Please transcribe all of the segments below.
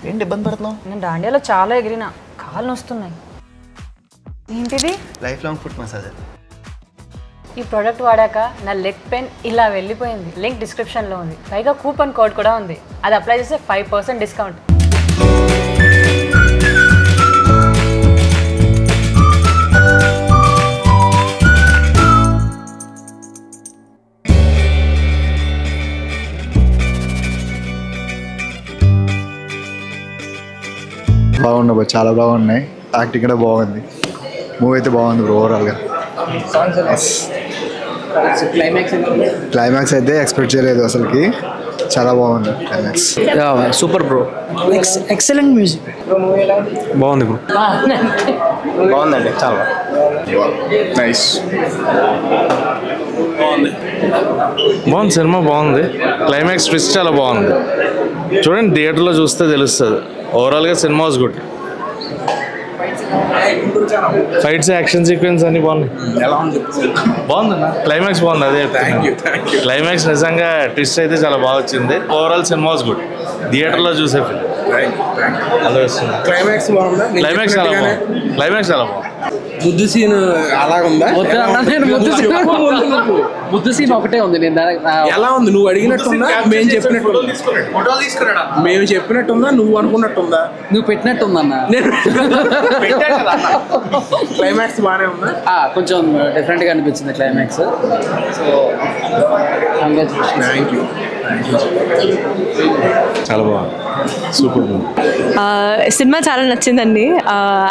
ఏంటి ఇబ్బంది పడుతున్నావు? నేను దాండియాలో చాలా ఎగిరినా, కాళ్ళు నొస్తున్నాయి. ఏంటిది? Life long foot massager. ఈ ప్రోడక్ట్ వాడాక నా లెగ్ పెయిన్ ఇలా వెళ్ళిపోయింది. లింక్ డిస్క్రిప్షన్లో ఉంది. పైగా కూపన్ కోడ్ కూడా ఉంది. అది అప్లై చేస్తే 5% డిస్కౌంట్. బాగున్నాయి బ్రో, చాలా బాగున్నాయి. యాక్టింగ్ కూడా బాగుంది. మూవీ అయితే బాగుంది బ్రో ఓవరాల్గా. క్లైమాక్స్ అయితే ఎక్స్పెక్ట్ చేయలేదు అసలుకి, చాలా బాగుంది climax. Super bro, excellent music. బాగుంది బ్రో. బాగుందండి, చాలా నైస్. బాగుంది సినిమా, బాగుంది. క్లైమాక్స్ ట్విస్ట్ చాలా బాగుంది. చూడండి, థియేటర్లో చూస్తే తెలుస్తుంది. ఓవరాల్గా cinema was good. Fights, action sequence అన్ని బాగున్నాయి. బాగుందన్న, క్లైమాక్స్ బాగుంది. అదే క్లైమాక్స్ నిజంగా ట్విస్ట్ అయితే చాలా బాగా వచ్చింది. Overall cinema was good. థియేటర్లో చూసే ఫిల్మ్. క్లైమాక్స్ బాగుందా? క్లైమాక్స్ చాలా బాగుంది. క్లైమాక్స్ చాలా బాగుంది. ముద్దు సీన్ అలాగుందా? ముద్దు సీన్ ఒకటే ఉంది. నేను ఎలా ఉంది? నువ్వు అడిగినట్టుందా, మేము చెప్పినట్టుందా, నువ్వు అనుకున్నట్టుందా? నువ్వు పెట్టినట్టుందన్న. క్లైమాక్స్ బాగానే ఉందా? కొంచెం డిఫరెంట్ గా అనిపించింది క్లైమాక్స్. So thank you. చాలా బాగుంది, సూపర్. సినిమా చాలా నచ్చిందండి.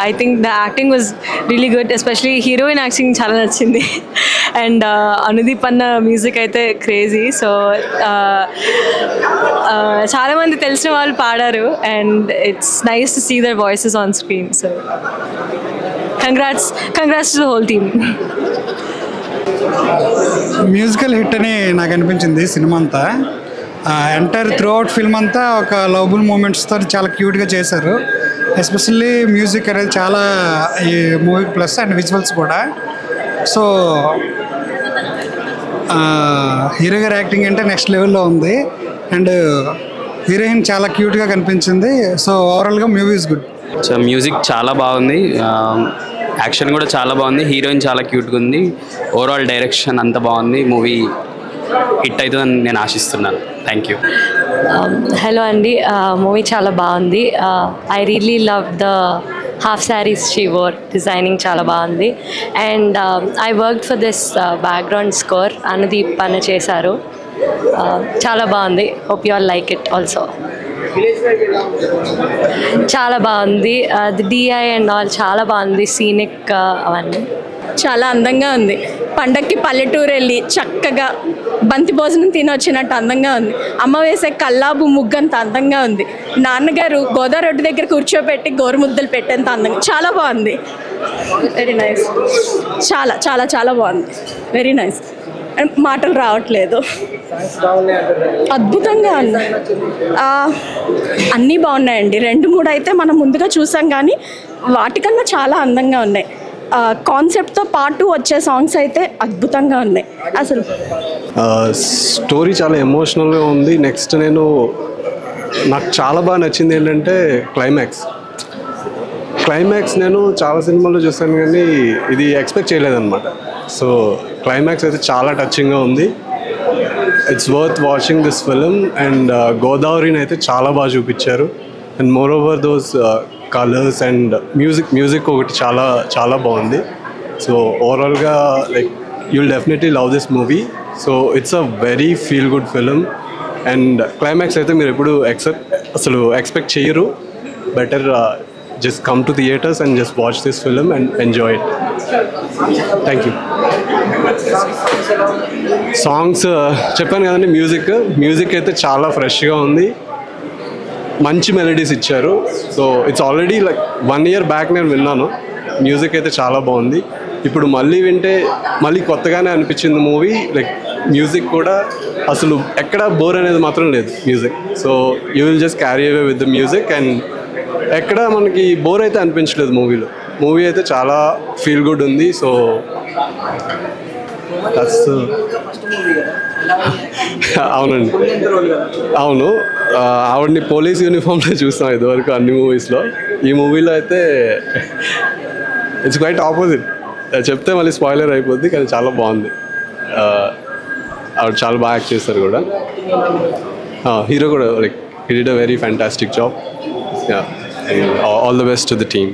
I think the acting was really good, especially heroine acting చాలా నచ్చింది. అండ్ అనుదీప్ అన్న మ్యూజిక్ అయితే క్రేజీ. సో చాలామంది తెలిసిన వాళ్ళు పాడారు and it's nice to see their voices on screen. So congrats to the whole team. Musical hit అని నాకు అనిపించింది సినిమా అంతా. ఎంటైర్ త్రూ అవుట్ ఫిల్మ్ అంతా ఒక లవబుల్ మూమెంట్స్తో చాలా క్యూట్గా చేశారు. ఎస్పెషల్లీ మ్యూజిక్ అనేది చాలా ఈ మూవీ ప్లస్ అండ్ విజువల్స్ కూడా. సో హీరో గారి యాక్టింగ్ అంటే నెక్స్ట్ లెవెల్లో ఉంది అండ్ హీరోయిన్ చాలా క్యూట్గా కనిపించింది. సో ఓవరాల్గా movie is good. So music చాలా బాగుంది, యాక్షన్ కూడా చాలా బాగుంది, హీరోయిన్ చాలా క్యూట్గా ఉంది. ఓవరాల్ డైరెక్షన్ అంతా బాగుంది. మూవీ హిట్ అవుతుందని నేను ఆశిస్తున్నాను. Thank you. హలో అండి, మూవీ చాలా బాగుంది. I really love the half saris she wore, designing చాలా బాగుంది. And I work for this background score Anudeep అన్న చేశారు. చాలా బాగుంది. Hope you all like it also. చాలా బాగుంది. ది డిఐ అండ్ ఆల్ చాలా బాగుంది. సీనిక్ అవన్నీ చాలా అందంగా ఉంది. పండక్కి పల్లెటూరు వెళ్ళి చక్కగా బంతి భోజనం తినొచ్చినట్టు అందంగా ఉంది. అమ్మ వేసే కల్లాబు ముగ్గంత అందంగా ఉంది. నాన్నగారు గోదావరి రోడ్డు దగ్గర కూర్చోబెట్టి గోరుముద్దలు పెట్టేంత అందంగా చాలా బాగుంది. Very nice. చాలా చాలా చాలా బాగుంది. Very nice. మాటలు రావట్లేదు. అద్భుతంగా ఉంది. అన్నీ బాగున్నాయండి. 2-3 అయితే మనం ముందుగా చూసాం కానీ వాటికన్నా చాలా అందంగా ఉన్నాయి. కాన్సెప్ట్తో పాటు వచ్చే సాంగ్స్ అయితే అద్భుతంగా ఉన్నాయి. అసలు స్టోరీ చాలా ఎమోషనల్గా ఉంది. నెక్స్ట్ నాకు చాలా బాగా నచ్చింది ఏంటంటే క్లైమాక్స్ నేను చాలా సినిమాల్లో చూసాను కానీ ఇది ఎక్స్పెక్ట్ చేయలేదన్నమాట. సో క్లైమాక్స్ అయితే చాలా టచింగ్గా ఉంది. It's worth watching this film. And గోదావరిని అయితే చాలా బాగా చూపించారు. And moreover those colours and music ఒకటి చాలా చాలా బాగుంది. సో ఓవరాల్గా like you'll definitely love this movie. So it's a very feel good film. And climax అయితే మీరు ఎప్పుడు అసలు ఎక్స్పెక్ట్ చేయరు. Better just come to theaters and just watch this film and enjoy it. Thank you. Songs చెప్పాను కదండి, music అయితే చాలా ఫ్రెష్గా ఉంది. మంచి మెలడీస్ ఇచ్చారు. So it's already like 1 year back నేను విన్నాను. మ్యూజిక్ అయితే చాలా బాగుంది. ఇప్పుడు మళ్ళీ వింటే మళ్ళీ కొత్తగానే అనిపించింది మూవీ. లైక్ మ్యూజిక్ కూడా అసలు ఎక్కడ బోర్ అనేది మాత్రం లేదు music. So you will just carry away with the music and ఎక్కడ మనకి బోర్ అయితే అనిపించలేదు మూవీలో. మూవీ అయితే చాలా ఫీల్ గుడ్ ఉంది. సో అవునండి, అవును. ఆవిడని పోలీస్ యూనిఫామ్లో చూస్తాం ఇదివరకు అన్ని మూవీస్లో. ఈ మూవీలో అయితే ఇట్స్ క్వైట్ ఆపోజిట్. చెప్తే మళ్ళీ స్పాయిలర్ అయిపోద్ది, కానీ చాలా బాగుంది. ఆవిడ చాలా బాగా యాక్ట్ చేస్తారు కూడా. హీరో కూడా like he did a very fantastic job. All the best to the team.